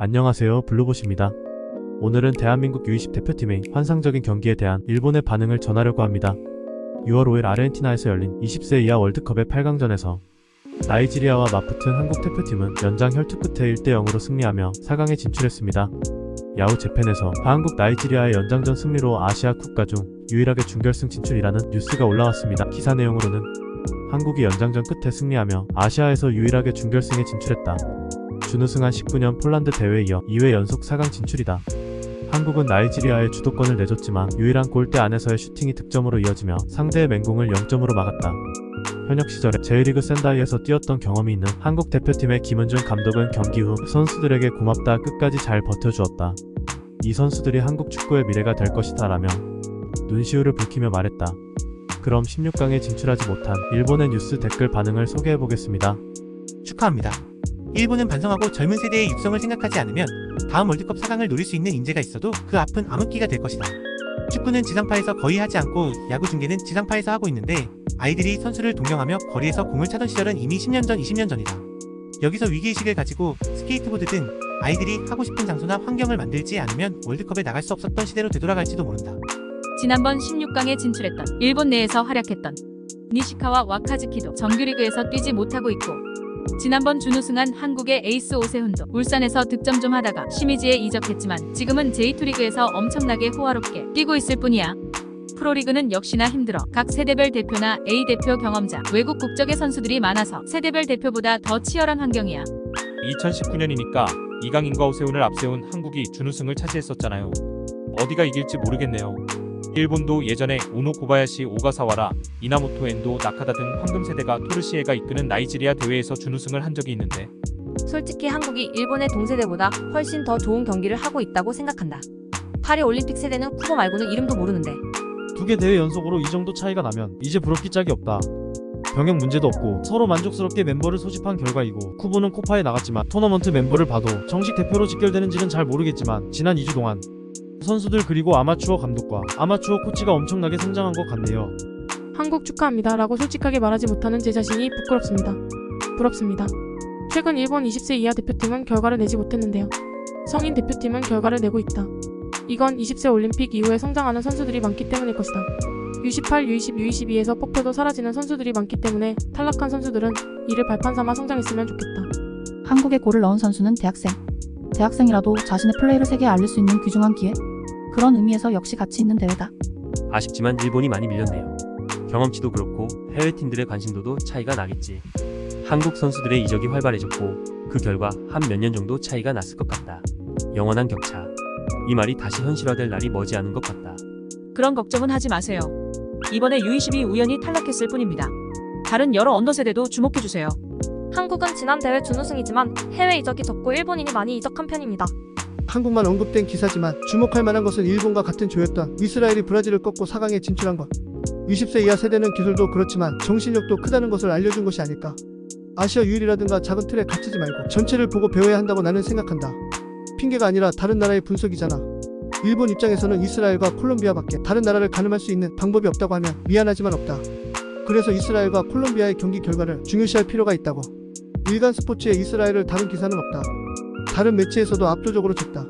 안녕하세요, 블루봇입니다. 오늘은 대한민국 U20 대표팀의 환상적인 경기에 대한 일본의 반응을 전하려고 합니다. 6월 5일 아르헨티나에서 열린 20세 이하 월드컵의 8강전에서 나이지리아와 맞붙은 한국 대표팀은 연장 혈투 끝에 1대0으로 승리하며 4강에 진출했습니다. 야후 재팬에서 한국 나이지리아의 연장전 승리로 아시아 국가 중 유일하게 준결승 진출이라는 뉴스가 올라왔습니다. 기사 내용으로는 한국이 연장전 끝에 승리하며 아시아에서 유일하게 준결승에 진출했다. 준우승한 19년 폴란드 대회에 이어 2회 연속 4강 진출이다. 한국은 나이지리아에 주도권을 내줬지만 유일한 골대 안에서의 슈팅이 득점으로 이어지며 상대의 맹공을 0점으로 막았다. 현역 시절에 J리그 샌다이에서 뛰었던 경험이 있는 한국 대표팀의 김은중 감독은 경기 후 선수들에게 고맙다, 끝까지 잘 버텨주었다. 이 선수들이 한국 축구의 미래가 될 것이다 라며 눈시울을 붉히며 말했다. 그럼 16강에 진출하지 못한 일본의 뉴스 댓글 반응을 소개해보겠습니다. 축하합니다. 일본은 반성하고 젊은 세대의 육성을 생각하지 않으면 다음 월드컵 4강을 노릴 수 있는 인재가 있어도 그 앞은 암흑기가 될 것이다. 축구는 지상파에서 거의 하지 않고 야구 중계는 지상파에서 하고 있는데 아이들이 선수를 동경하며 거리에서 공을 차던 시절은 이미 10년 전, 20년 전이다. 여기서 위기의식을 가지고 스케이트보드 등 아이들이 하고 싶은 장소나 환경을 만들지 않으면 월드컵에 나갈 수 없었던 시대로 되돌아갈지도 모른다. 지난번 16강에 진출했던 일본 내에서 활약했던 니시카와 와카즈키도 정규리그에서 뛰지 못하고 있고, 지난번 준우승한 한국의 에이스 오세훈도 울산에서 득점 좀 하다가 시미즈에 이적했지만 지금은 J2리그에서 엄청나게 호화롭게 뛰고 있을 뿐이야. 프로리그는 역시나 힘들어 각 세대별 대표나 A대표 경험자, 외국 국적의 선수들이 많아서 세대별 대표보다 더 치열한 환경이야. 2019년이니까 이강인과 오세훈을 앞세운 한국이 준우승을 차지했었잖아요. 어디가 이길지 모르겠네요. 일본도 예전에 우노 코바야시, 오가사와라, 이나모토 엔도, 나카다 등 황금 세대가 토르시에가 이끄는 나이지리아 대회에서 준우승을 한 적이 있는데, 솔직히 한국이 일본의 동세대보다 훨씬 더 좋은 경기를 하고 있다고 생각한다. 파리 올림픽 세대는 쿠보 말고는 이름도 모르는데. 2개 대회 연속으로 이 정도 차이가 나면 이제 부럽기 짝이 없다. 병역 문제도 없고 서로 만족스럽게 멤버를 소집한 결과이고, 쿠보는 코파에 나갔지만 토너먼트 멤버를 봐도 정식 대표로 직결되는지는 잘 모르겠지만 지난 2주 동안 선수들 그리고 아마추어 감독과 아마추어 코치가 엄청나게 성장한 것 같네요. 한국 축하합니다 라고 솔직하게 말하지 못하는 제 자신이 부끄럽습니다. 부럽습니다. 최근 일본 20세 이하 대표팀은 결과를 내지 못했는데요. 성인 대표팀은 결과를 내고 있다. 이건 20세 올림픽 이후에 성장하는 선수들이 많기 때문일 것이다. U18, U20, U22에서 뽑혀도 사라지는 선수들이 많기 때문에 탈락한 선수들은 이를 발판 삼아 성장했으면 좋겠다. 한국에 골을 넣은 선수는 대학생이라도 자신의 플레이를 세계에 알릴 수 있는 귀중한 기회? 그런 의미에서 역시 가치 있는 대회다. 아쉽지만 일본이 많이 밀렸네요. 경험치도 그렇고 해외팀들의 관심도도 차이가 나겠지. 한국 선수들의 이적이 활발해졌고 그 결과 한 몇 년 정도 차이가 났을 것 같다. 영원한 격차. 이 말이 다시 현실화될 날이 머지않은 것 같다. 그런 걱정은 하지 마세요. 이번에 U22 우연히 탈락했을 뿐입니다. 다른 여러 언더세대도 주목해주세요. 한국은 지난 대회 준우승이지만 해외 이적이 적고 일본인이 많이 이적한 편입니다. 한국만 언급된 기사지만 주목할 만한 것은 일본과 같은 조였던 이스라엘이 브라질을 꺾고 4강에 진출한 것. 20세 이하 세대는 기술도 그렇지만 정신력도 크다는 것을 알려준 것이 아닐까. 아시아 유일이라든가 작은 틀에 갇히지 말고 전체를 보고 배워야 한다고 나는 생각한다. 핑계가 아니라 다른 나라의 분석이잖아. 일본 입장에서는 이스라엘과 콜롬비아밖에 다른 나라를 가늠할 수 있는 방법이 없다고 하면 미안하지만 없다. 그래서 이스라엘과 콜롬비아의 경기 결과를 중요시할 필요가 있다고. 일간 스포츠에 이스라엘을 다룬 기사는 없다. 다른 매체에서도 압도적으로 졌다.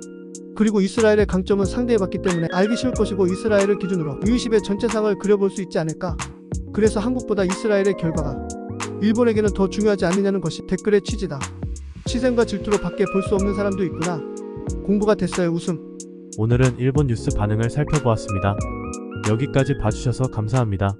그리고 이스라엘의 강점은 상대해봤기 때문에 알기 쉬울 것이고 이스라엘을 기준으로 U20의 전체상을 그려볼 수 있지 않을까. 그래서 한국보다 이스라엘의 결과가 일본에게는 더 중요하지 않느냐는 것이 댓글의 취지다. 시샘과 질투로 밖에 볼 수 없는 사람도 있구나. 공부가 됐어요. 웃음. 오늘은 일본 뉴스 반응을 살펴보았습니다. 여기까지 봐주셔서 감사합니다.